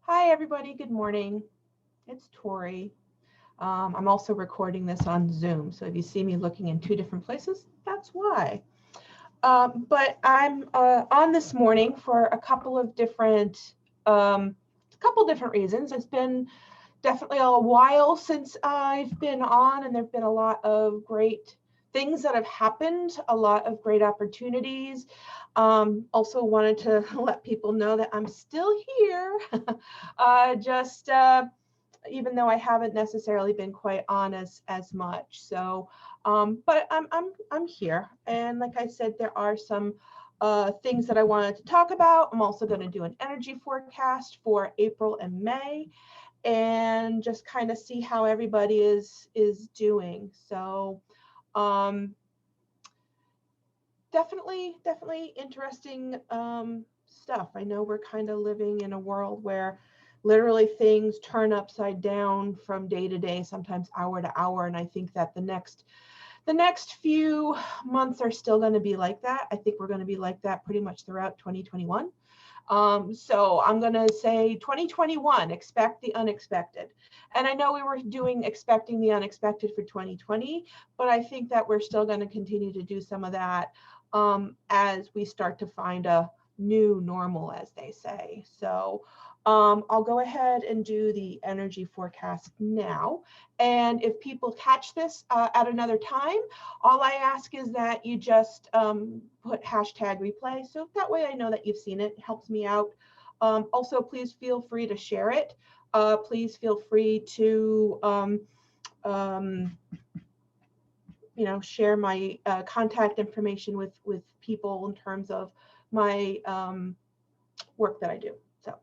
Hi, everybody. Good morning. It's Tori. I'm also recording this on Zoom. So if you see me looking in two different places, that's why. But I'm on this morning for a couple different reasons. It's been definitely a while since I've been on, and there've been a lot of great things that have happened, a lot of great opportunities. Also wanted to let people know that I'm still here. Just even though I haven't necessarily been quite on as much. So, but I'm here, and like I said, there are some things that I wanted to talk about. I'm also going to do an energy forecast for April and May, and just kind of see how everybody is doing. So, um, definitely interesting stuff. I know we're kind of living in a world where literally things turn upside down from day to day, sometimes hour to hour, and I think that the next few months are still going to be like that. I think we're going to be like that pretty much throughout 2021. So I'm going to say 2021, expect the unexpected. And I know we were doing expecting the unexpected for 2020, but I think that we're still going to continue to do some of that as we start to find a new normal, as they say. So I'll go ahead and do the energy forecast now. And if people catch this at another time, all I ask is that you just put hashtag replay. So that way I know that you've seen it. It helps me out. Also, please feel free to share it. Please feel free to um, share my contact information with people in terms of my work that I do. So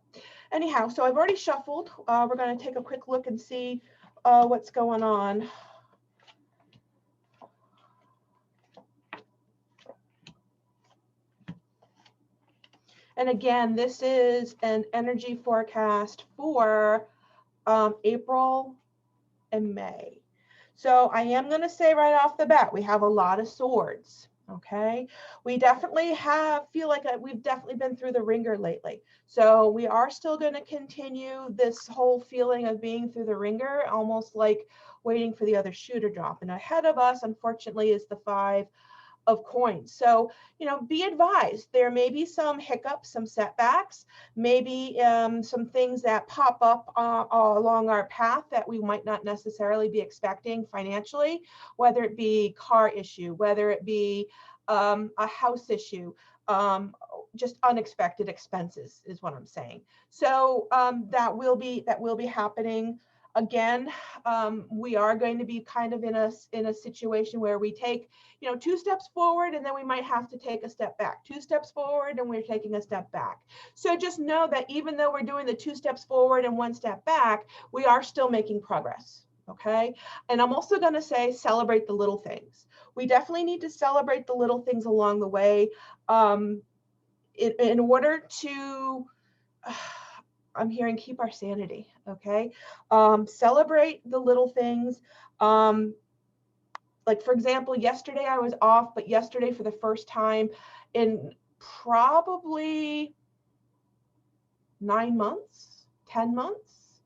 anyhow, so I've already shuffled. We're going to take a quick look and see what's going on. And again, this is an energy forecast for April and May. So I am going to say right off the bat, we have a lot of swords. Okay, we definitely feel like we've definitely been through the ringer lately. So we are still going to continue this whole feeling of being through the ringer, almost like waiting for the other shoe to drop. And ahead of us, unfortunately, is the Five of Coins. So, be advised, there may be some hiccups, some setbacks, maybe some things that pop up along our path that we might not necessarily be expecting financially, whether it be car issue, whether it be a house issue, just unexpected expenses is what I'm saying. So that will be happening. Again, we are going to be kind of in a situation where we take, two steps forward, and then we might have to take a step back, two steps forward, and we're taking a step back. So just know that even though we're doing the two steps forward and one step back, we are still making progress. Okay. And I'm also going to say, celebrate the little things. We definitely need to celebrate the little things along the way in order to I'm hearing keep our sanity. Okay. Celebrate the little things. Like, for example, yesterday I was off, but yesterday, for the first time in probably 9 months, 10 months,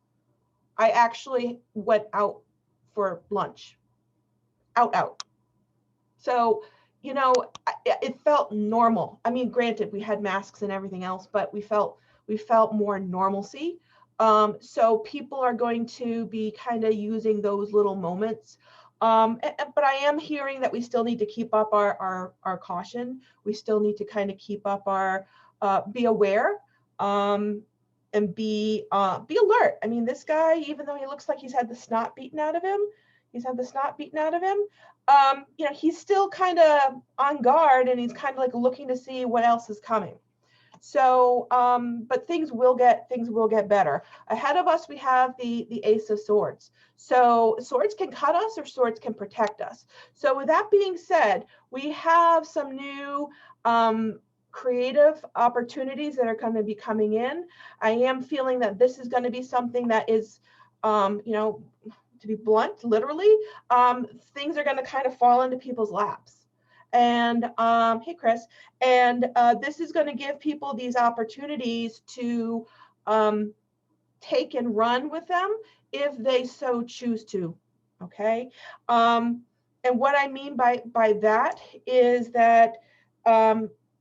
I actually went out for lunch. Out. So, it felt normal. I mean, granted, we had masks and everything else, but we felt more normalcy. So people are going to be kind of using those little moments. But I am hearing that we still need to keep up our caution. We still need to kind of keep up our be aware, and be alert. I mean, this guy, even though he looks like he's had the snot beaten out of him, he's still kind of on guard, and he's kind of like looking to see what else is coming. So, but things will get better. Ahead of us, we have the Ace of Swords. So swords can cut us, or swords can protect us. So with that being said, we have some new creative opportunities that are going to be coming in. I am feeling that this is going to be something that is, to be blunt, literally, things are going to kind of fall into people's laps. And hey, Chris, and this is going to give people these opportunities to take and run with them if they so choose to. Okay. And what I mean by that is that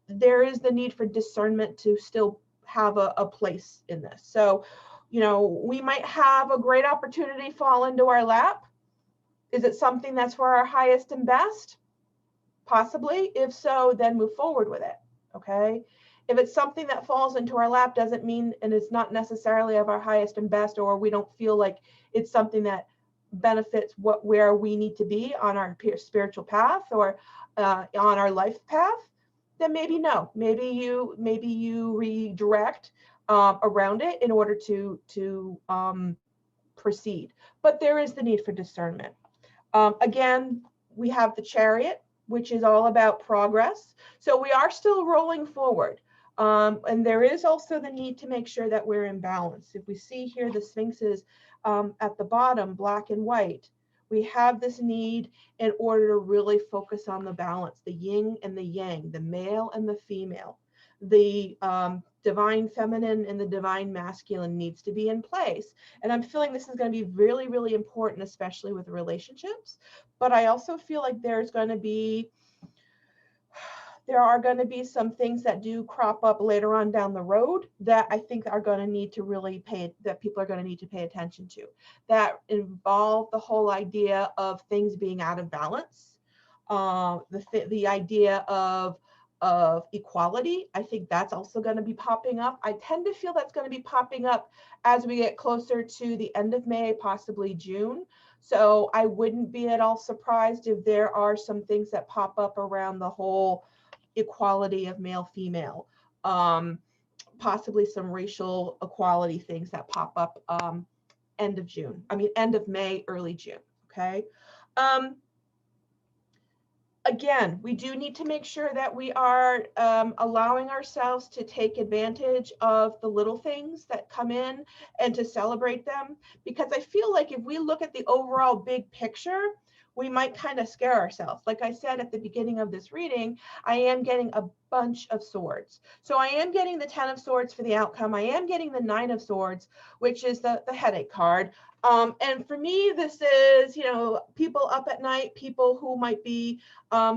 there is the need for discernment to still have a place in this. So, you know, we might have a great opportunity fall into our lap. Is it something that's for our highest and best? Possibly. If so, then move forward with it. Okay. If it's something that falls into our lap, doesn't mean, and it's not necessarily of our highest and best, or we don't feel like it's something that benefits where we need to be on our spiritual path or on our life path, then maybe no. Maybe you redirect around it in order to proceed. But there is the need for discernment. Again, we have the Chariot, which is all about progress. So we are still rolling forward. And there is also the need to make sure that we're in balance. If we see here the Sphinxes at the bottom, black and white, we have this need in order to really focus on the balance, the yin and the yang, the male and the female. The divine feminine and the divine masculine needs to be in place. And I'm feeling this is going to be really, really important, especially with relationships. But I also feel like there are going to be some things that do crop up later on down the road that I think are going to need to really that people are going to need to pay attention to, that involve the whole idea of things being out of balance, the idea of equality. I think that's also going to be popping up. I tend to feel that's going to be popping up as we get closer to the end of May, possibly June. So I wouldn't be at all surprised if there are some things that pop up around the whole equality of male female, possibly some racial equality things that pop up end of May, early June. Okay. Again, we do need to make sure that we are allowing ourselves to take advantage of the little things that come in and to celebrate them, because I feel like if we look at the overall big picture, we might kind of scare ourselves. Like I said at the beginning of this reading, I am getting a bunch of swords. So I am getting the 10 of swords for the outcome. I am getting the 9 of swords, which is the headache card. And for me, this is, you know, people up at night, people who might be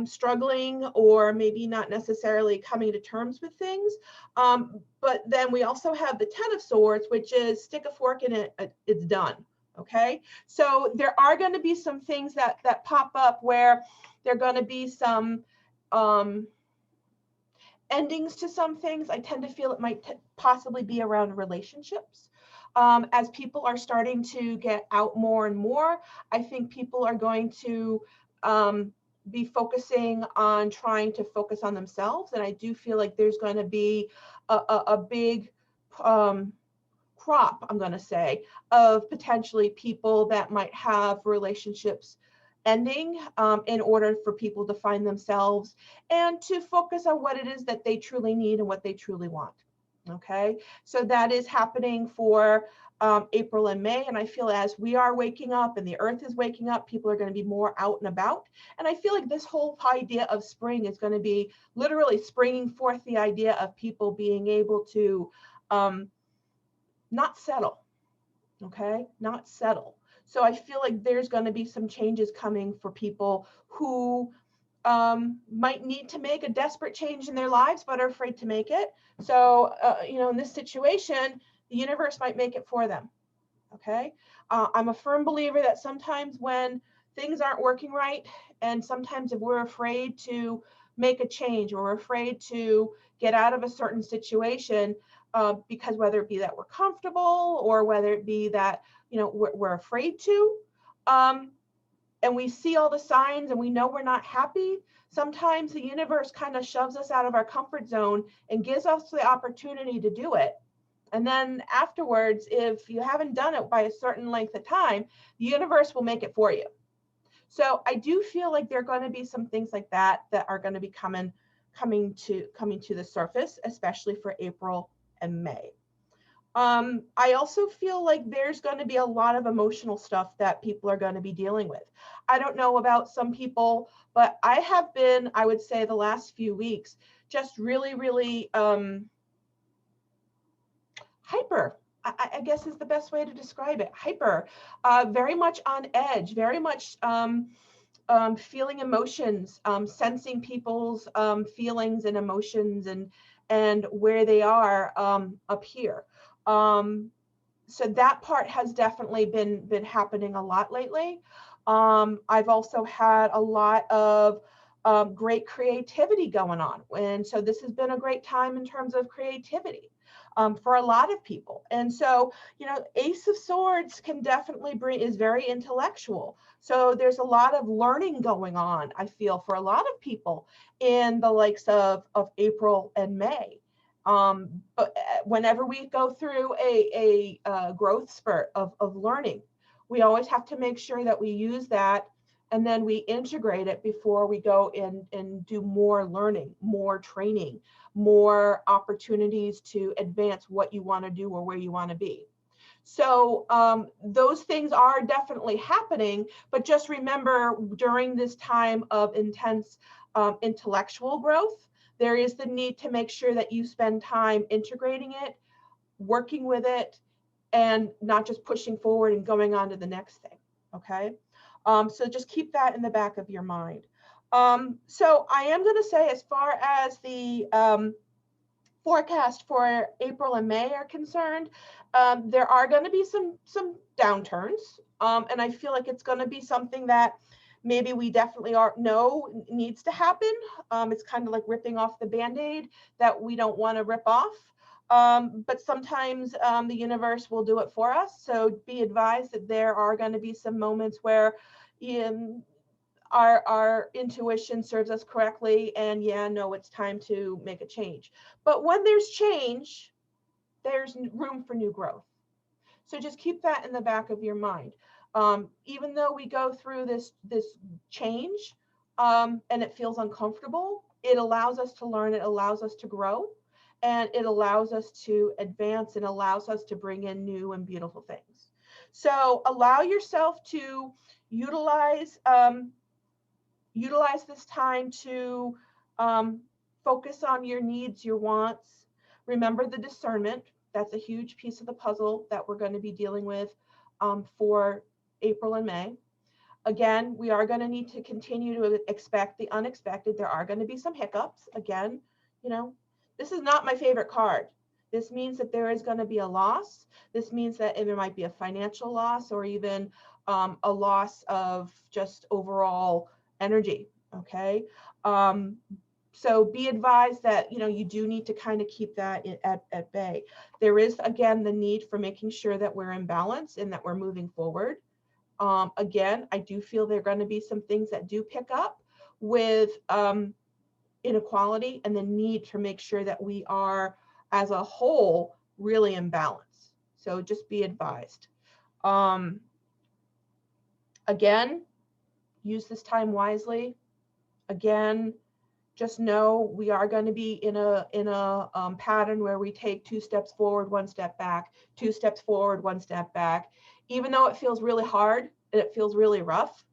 struggling or maybe not necessarily coming to terms with things. But then we also have the 10 of swords, which is stick a fork in it, it's done. Okay, so there are going to be some things that pop up where there are going to be some endings to some things. I tend to feel it might possibly be around relationships. As people are starting to get out more and more, I think people are going to be focusing on trying to focus on themselves. And I do feel like there's going to be a big crop, I'm going to say, of potentially people that might have relationships ending in order for people to find themselves and to focus on what it is that they truly need and what they truly want. Okay, so that is happening for April and May. And I feel as we are waking up and the earth is waking up, people are going to be more out and about. And I feel like this whole idea of spring is going to be literally springing forth the idea of people being able to not settle. Okay, not settle. So I feel like there's going to be some changes coming for people who might need to make a desperate change in their lives, but are afraid to make it. So, you know, in this situation, the universe might make it for them. Okay. I'm a firm believer that sometimes when things aren't working right, and sometimes if we're afraid to make a change or we're afraid to get out of a certain situation, because whether it be that we're comfortable or whether it be that, you know, we're afraid to, and we see all the signs and we know we're not happy, sometimes the universe kind of shoves us out of our comfort zone and gives us the opportunity to do it. And then afterwards, if you haven't done it by a certain length of time, the universe will make it for you. So I do feel like there are going to be some things like that are going to be coming to the surface, especially for April and May. I also feel like there's going to be a lot of emotional stuff that people are going to be dealing with. I don't know about some people, but I have been, I would say the last few weeks, just really, really hyper. I guess is the best way to describe it. Hyper, very much on edge, very much feeling emotions, sensing people's feelings and emotions and where they are up here. So that part has definitely been happening a lot lately. I've also had a lot of great creativity going on. And so this has been a great time in terms of creativity for a lot of people. And so, you know, Ace of Swords can definitely is very intellectual. So there's a lot of learning going on, I feel, for a lot of people in the likes of April and May. But whenever we go through a growth spurt of learning, we always have to make sure that we use that and then we integrate it before we go in and do more learning, more training, more opportunities to advance what you want to do or where you want to be. So those things are definitely happening, but just remember during this time of intense intellectual growth, there is the need to make sure that you spend time integrating it, working with it, and not just pushing forward and going on to the next thing, okay? So just keep that in the back of your mind. So I am going to say, as far as the forecast for April and May are concerned, there are going to be some downturns, and I feel like it's going to be something that maybe we definitely know needs to happen. It's kind of like ripping off the Band-Aid that we don't want to rip off. But sometimes the universe will do it for us. So be advised that there are going to be some moments where our intuition serves us correctly, and yeah, no, it's time to make a change. But when there's change, there's room for new growth. So just keep that in the back of your mind. Even though we go through this change and it feels uncomfortable, it allows us to learn, it allows us to grow, and it allows us to advance and allows us to bring in new and beautiful things. So allow yourself to utilize this time to focus on your needs, your wants. Remember the discernment. That's a huge piece of the puzzle that we're going to be dealing with for April and May. Again, we are going to need to continue to expect the unexpected. There are going to be some hiccups. Again, you know, this is not my favorite card. This means that there is going to be a loss. This means that there might be a financial loss or even a loss of just overall energy. Okay. So be advised that, you know, you do need to kind of keep that at bay. There is, again, the need for making sure that we're in balance and that we're moving forward. Again, I do feel there are going to be some things that do pick up with inequality and the need to make sure that we are, as a whole, really in balance. So just be advised. Again, use this time wisely. Again, just know we are going to be in a pattern where we take 2 steps forward, 1 step back, 2 steps forward, 1 step back. Even though it feels really hard and it feels really rough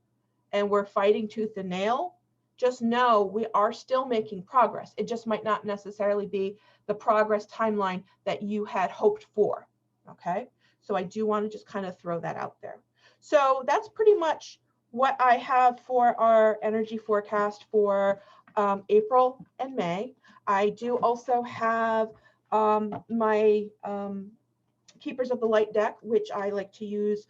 and we're fighting tooth and nail, just know we are still making progress. It just might not necessarily be the progress timeline that you had hoped for, okay? So I do want to just kind of throw that out there. So that's pretty much what I have for our energy forecast for April and May. I do also have my Keepers of the Light deck, which I like to use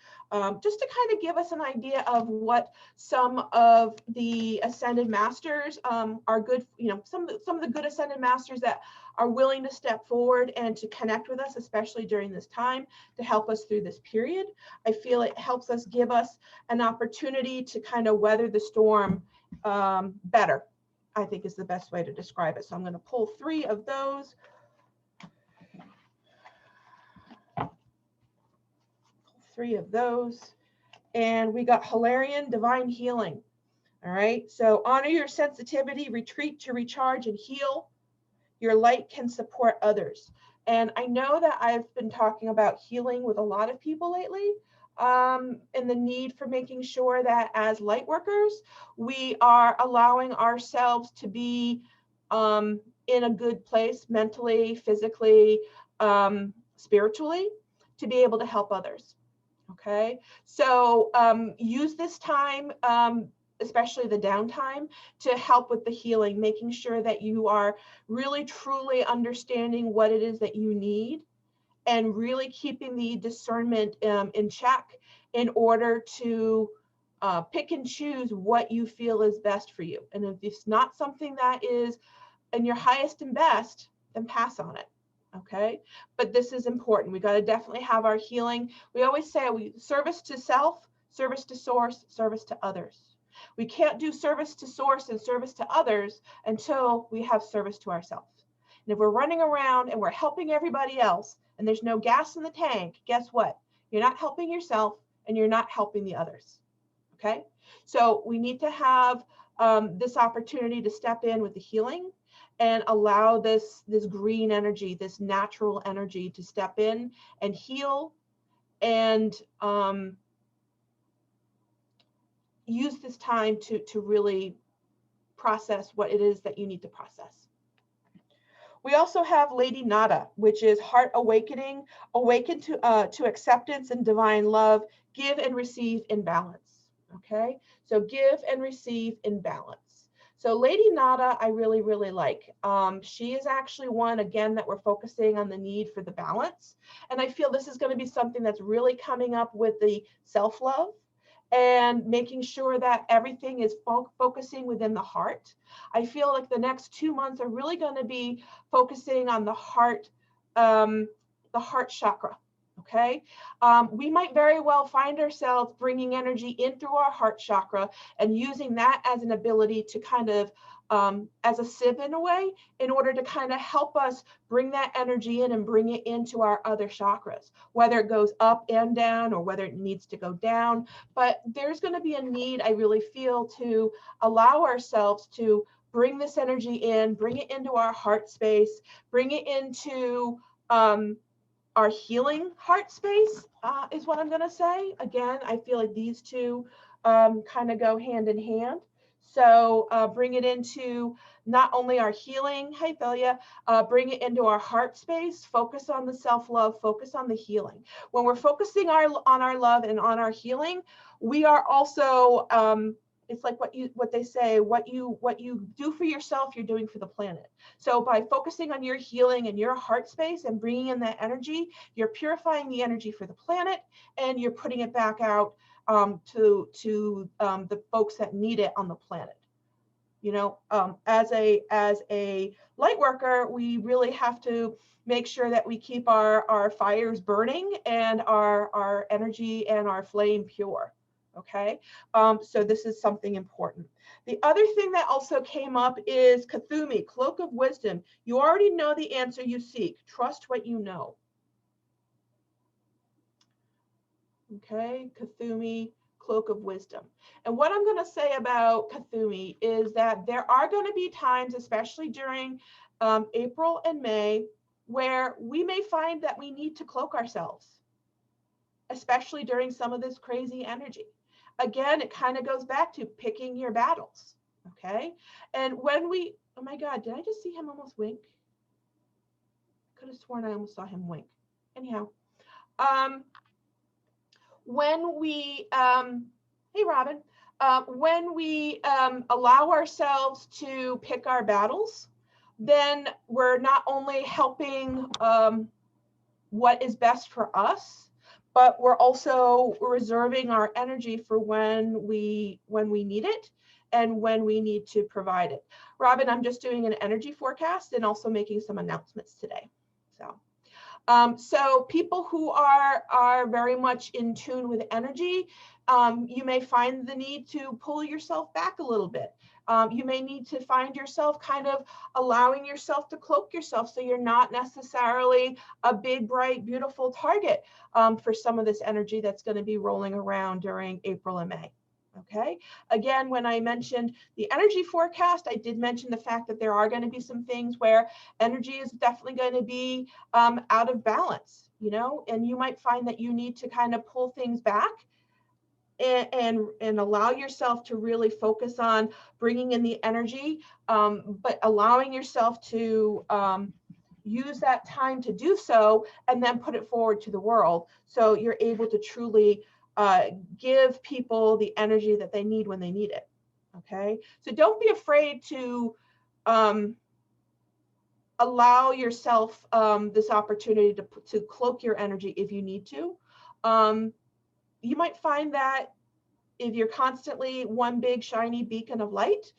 just to kind of give us an idea of what some of the Ascended Masters are good, you know, some of the good Ascended Masters that are willing to step forward and to connect with us, especially during this time, to help us through this period. I feel it helps us, give us an opportunity to kind of weather the storm better, I think is the best way to describe it. So I'm going to pull 3 of those. And we got Hilarion, Divine Healing. All right, so honor your sensitivity, retreat to recharge and heal. Your light can support others. And I know that I've been talking about healing with a lot of people lately, and the need for making sure that as light workers, we are allowing ourselves to be in a good place mentally, physically, spiritually, to be able to help others. Okay, so use this time, especially the downtime, to help with the healing, making sure that you are really truly understanding what it is that you need, and really keeping the discernment in check in order to pick and choose what you feel is best for you. And if it's not something that is in your highest and best, then pass on it. Okay, but this is important. We got to definitely have our healing. We always say service to self, service to source, service to others. We can't do service to source and service to others until we have service to ourselves. And if we're running around and we're helping everybody else and there's no gas in the tank, guess what? You're not helping yourself and you're not helping the others. Okay, so we need to have this opportunity to step in with the healing and allow this green energy, this natural energy, to step in and heal, and use this time to really process what it is that you need to process. We also have Lady Nada, which is heart awakening, awaken to acceptance and divine love, give and receive in balance. Okay, so give and receive in balance. So Lady Nada, I really, really like. She is actually one, again, that we're focusing on the need for the balance. And I feel this is going to be something that's really coming up with the self-love and making sure that everything is focusing within the heart. I feel like the next 2 months are really going to be focusing on the heart chakra. Okay, we might very well find ourselves bringing energy in through our heart chakra and using that as an ability to kind of, as a sieve in a way, in order to kind of help us bring that energy in and bring it into our other chakras, whether it goes up and down or whether it needs to go down. But there's going to be a need, I really feel, to allow ourselves to bring this energy in, bring it into our heart space, bring it into our healing heart space, is what I'm going to say. Again, I feel like these two kind of go hand in hand. So bring it into not only our healing, hey Thalia, bring it into our heart space, focus on the self-love, focus on the healing. When we're focusing on our love and on our healing, we are also, it's like what they say, what you do for yourself, you're doing for the planet. So by focusing on your healing and your heart space and bringing in that energy, you're purifying the energy for the planet, and you're putting it back out to the folks that need it on the planet. You know, as a light worker, we really have to make sure that we keep our fires burning and our energy and our flame pure. Okay, so this is something important. The other thing that also came up is Kathumi, Cloak of Wisdom. You already know the answer you seek. Trust what you know. Okay, Kathumi, Cloak of Wisdom. And what I'm going to say about Kathumi is that there are going to be times, especially during April and May, where we may find that we need to cloak ourselves, especially during some of this crazy energy. Again, it kind of goes back to picking your battles. Okay, and when we, oh my God, did I just see him almost wink? I could have sworn I almost saw him wink. Anyhow, when we, hey Robin, when we allow ourselves to pick our battles, then we're not only helping what is best for us, but we're also reserving our energy for when we need it and when we need to provide it. Robin, I'm just doing an energy forecast and also making some announcements today. So people who are very much in tune with energy, you may find the need to pull yourself back a little bit. You may need to find yourself kind of allowing yourself to cloak yourself so you're not necessarily a big, bright, beautiful target for some of this energy that's going to be rolling around during April and May. Okay, again, when I mentioned the energy forecast, I did mention the fact that there are going to be some things where energy is definitely going to be out of balance, you know, and you might find that you need to kind of pull things back and allow yourself to really focus on bringing in the energy, but allowing yourself to use that time to do so and then put it forward to the world. So you're able to truly give people the energy that they need when they need it. Okay. So don't be afraid to allow yourself this opportunity to cloak your energy if you need to. You might find that if you're constantly one big shiny beacon of light,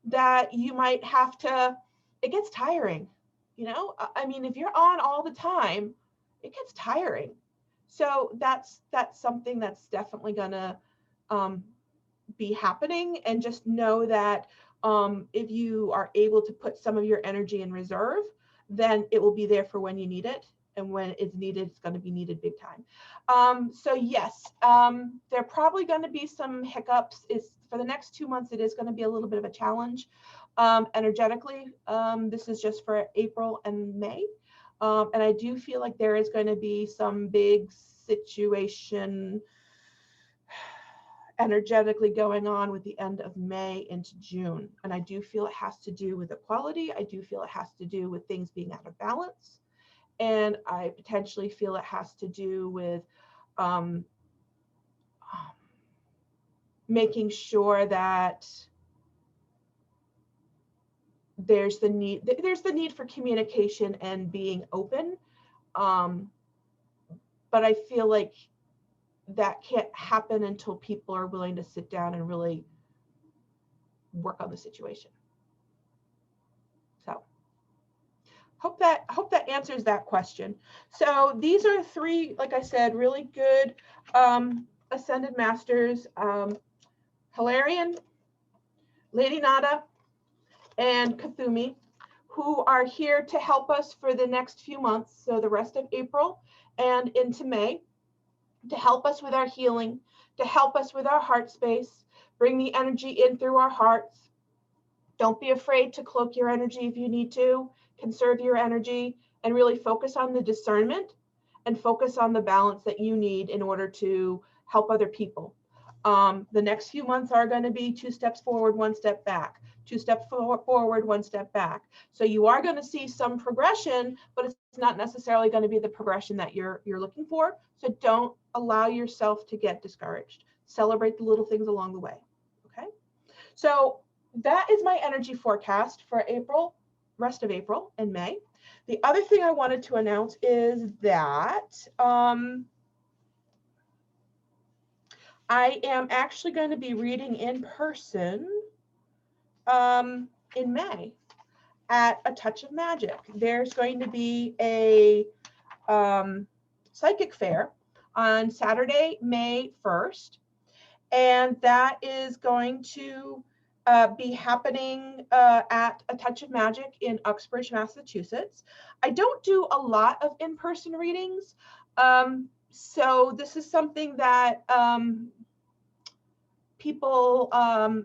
that you might have to, it gets tiring. You know, I mean, if you're on all the time, it gets tiring. So that's something that's definitely gonna be happening. And just know that if you are able to put some of your energy in reserve, then it will be there for when you need it. And when it's needed, it's going to be needed big time. So yes, there are probably going to be some hiccups. For the next 2 months, it is going to be a little bit of a challenge energetically. This is just for April and May. And I do feel like there is going to be some big situation energetically going on with the end of May into June. And I do feel it has to do with equality. I do feel it has to do with things being out of balance. And I potentially feel it has to do with making sure that there's the need for communication and being open. But I feel like that can't happen until people are willing to sit down and really work on the situation. So hope that answers that question. So these are 3, like I said, really good Ascended Masters, Hilarion, Lady Nada, and Kathumi, who are here to help us for the next few months, so the rest of April and into May, to help us with our healing, to help us with our heart space, bring the energy in through our hearts. Don't be afraid to cloak your energy if you need to, conserve your energy, and really focus on the discernment and focus on the balance that you need in order to help other people. The next few months are going to be 2 steps forward, 1 step back, 2 steps forward, 1 step back. So you are going to see some progression, but it's not necessarily going to be the progression that you're looking for. So don't allow yourself to get discouraged. Celebrate the little things along the way. Okay. So that is my energy forecast for April, rest of April and May. The other thing I wanted to announce is that I am actually going to be reading in person in May at A Touch of Magic. There's going to be a psychic fair on Saturday, May 1st, and that is going to be happening at A Touch of Magic in Uxbridge, Massachusetts. I don't do a lot of in-person readings, so this is something that people,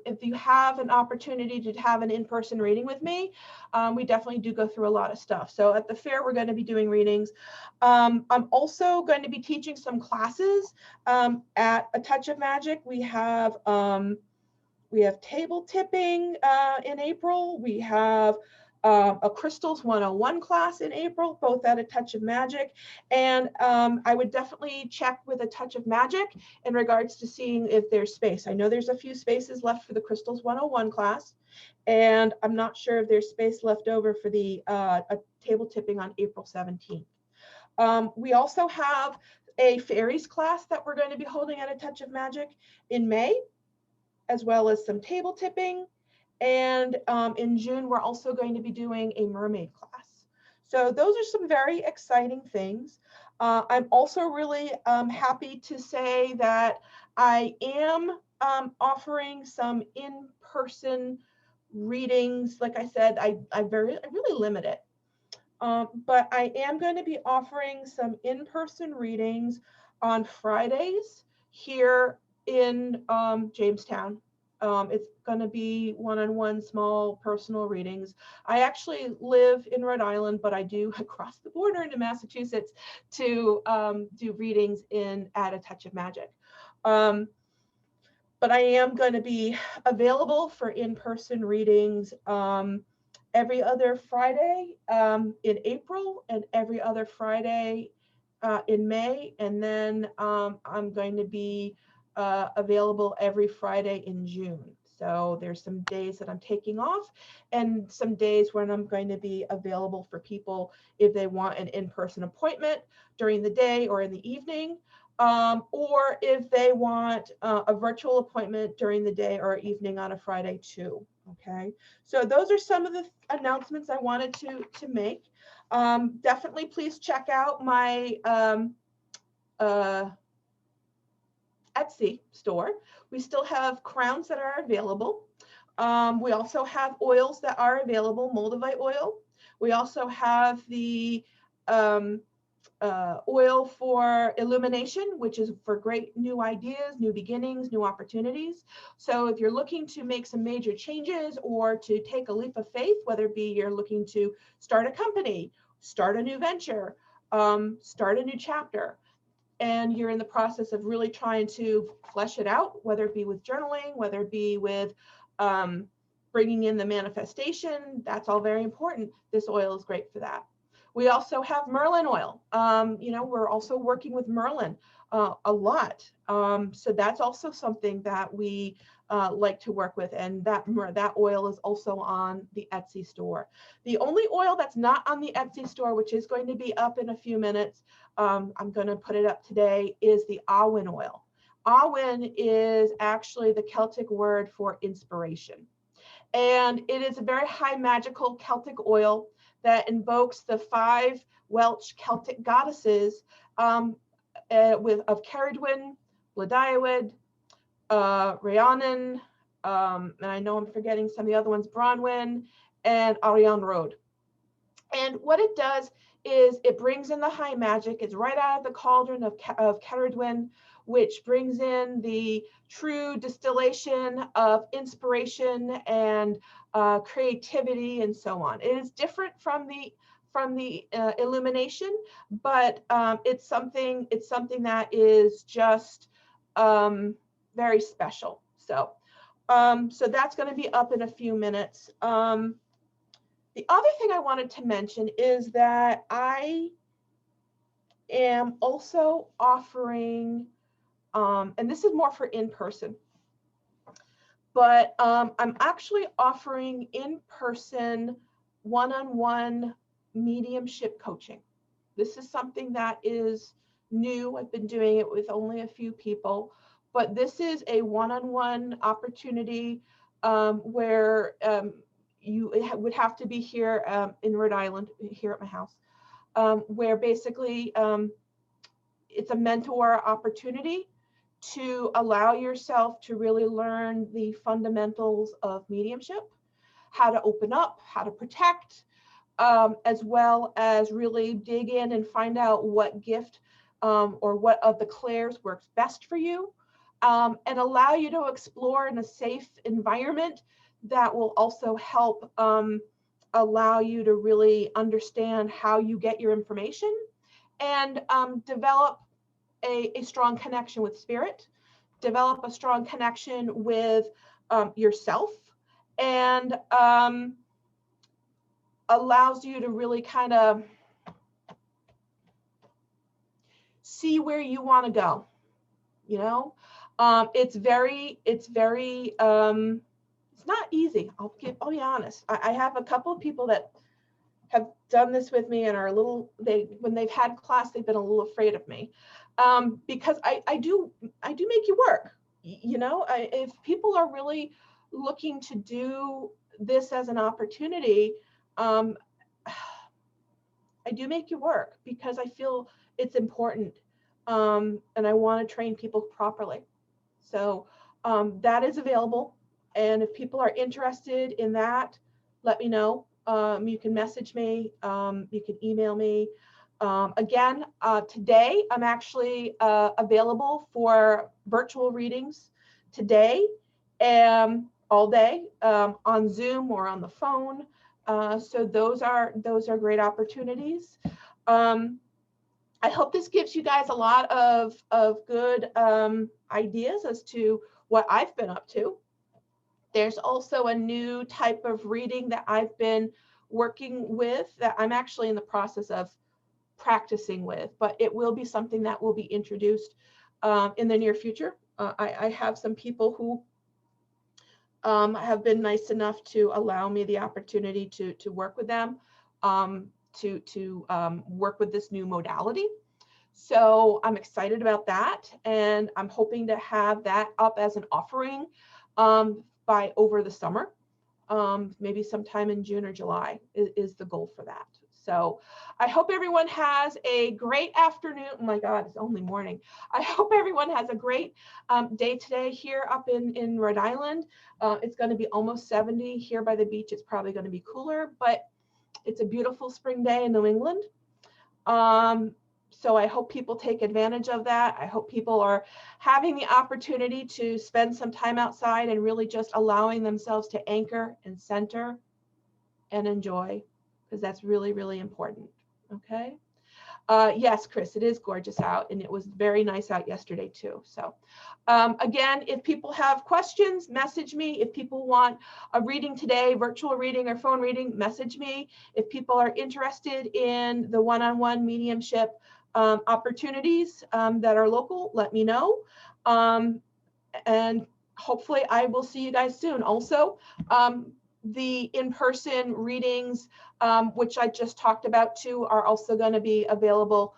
if you have an opportunity to have an in-person reading with me, we definitely do go through a lot of stuff. So at the fair, we're going to be doing readings. I'm also going to be teaching some classes at A Touch of Magic. We have table tipping in April. We have a Crystals 101 class in April, both at A Touch of Magic. And I would definitely check with A Touch of Magic in regards to seeing if there's space. I know there's a few spaces left for the Crystals 101 class, and I'm not sure if there's space left over for the table tipping on April 17th. We also have a fairies class that we're going to be holding at A Touch of Magic in May, as well as some table tipping. And in June, we're also going to be doing a mermaid class. So those are some very exciting things. I'm also really happy to say that I am offering some in-person readings. Like I said, I really limit it. But I am going to be offering some in-person readings on Fridays here in Jamestown. It's going to be one-on-one small personal readings. I actually live in Rhode Island, but I do cross the border into Massachusetts to do readings at A Touch of Magic. But I am going to be available for in-person readings every other Friday in April and every other Friday in May. And then I'm going to be available every Friday in June. So there's some days that I'm taking off and some days when I'm going to be available for people if they want an in-person appointment during the day or in the evening, or if they want a virtual appointment during the day or evening on a Friday too. Okay, so those are some of the announcements I wanted to make. Definitely please check out my Etsy store. We still have crowns that are available. We also have oils that are available, Moldavite oil. We also have the oil for illumination, which is for great new ideas, new beginnings, new opportunities. So if you're looking to make some major changes or to take a leap of faith, whether it be you're looking to start a company, start a new venture, start a new chapter, and you're in the process of really trying to flesh it out, whether it be with journaling, whether it be with bringing in the manifestation, that's all very important. This oil is great for that. We also have Merlin oil. We're also working with Merlin a lot. So that's also something that we like to work with, and that oil is also on the Etsy store. The only oil that's not on the Etsy store, which is going to be up in a few minutes, I'm going to put it up today, is the Avalon oil. Avalon is actually the Celtic word for inspiration. And it is a very high magical Celtic oil that invokes the 5 Welsh Celtic goddesses of Ceridwen, Blodeuwedd, Rhiannon, and I know I'm forgetting some of the other ones, Bronwyn, and Arian Rhod. And what it does is it brings in the high magic. It's right out of the cauldron of Ceridwen, which brings in the true distillation of inspiration and creativity and so on. It is different from the illumination, but it's something that is just very special. So that's going to be up in a few minutes. The other thing I wanted to mention is that I am also offering, and this is more for in-person, but I'm actually offering in-person one-on-one mediumship coaching. This is something that is new. I've been doing it with only a few people, but this is a one-on-one opportunity where you would have to be here in Rhode Island, here at my house, where basically it's a mentor opportunity to allow yourself to really learn the fundamentals of mediumship, how to open up, how to protect, as well as really dig in and find out what gift or what of the clairs works best for you, and allow you to explore in a safe environment that will also help allow you to really understand how you get your information and develop a strong connection with spirit, develop a strong connection with yourself, and allows you to really kind of see where you want to go. It's not easy. I'll be honest. I have a couple of people that have done this with me and are when they've had class, they've been a little afraid of me, because I do make you work. If people are really looking to do this as an opportunity, I do make you work because I feel it's important, and I want to train people properly. So that is available. And if people are interested in that, let me know. You can message me. You can email me. Again, today I'm actually available for virtual readings today, all day, on Zoom or on the phone. So those are great opportunities. I hope this gives you guys a lot of good ideas as to what I've been up to. There's also a new type of reading that I've been working with that I'm actually in the process of practicing with, but it will be something that will be introduced in the near future. I have some people who have been nice enough to allow me the opportunity to work with them, to work with this new modality. So I'm excited about that, and I'm hoping to have that up as an offering by over the summer. Maybe sometime in June or July is the goal for that. So I hope everyone has a great afternoon. Oh my God, it's only morning. I hope everyone has a great day today here up in Rhode Island. It's going to be almost 70 here by the beach. It's probably going to be cooler, but it's a beautiful spring day in New England. So I hope people take advantage of that. I hope people are having the opportunity to spend some time outside and really just allowing themselves to anchor and center and enjoy, because that's really, really important. Okay. Yes, Chris, it is gorgeous out, and it was very nice out yesterday too. So again, if people have questions, message me. If people want a reading today, virtual reading or phone reading, message me. If people are interested in the one-on-one mediumship opportunities that are local, let me know. And hopefully I will see you guys soon. Also, the in-person readings, which I just talked about too, are also going to be available.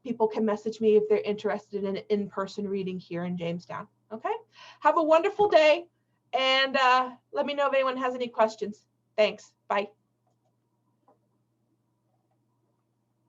People can message me if they're interested in an in-person reading here in Jamestown. Okay. Have a wonderful day, and let me know if anyone has any questions. Thanks. Bye.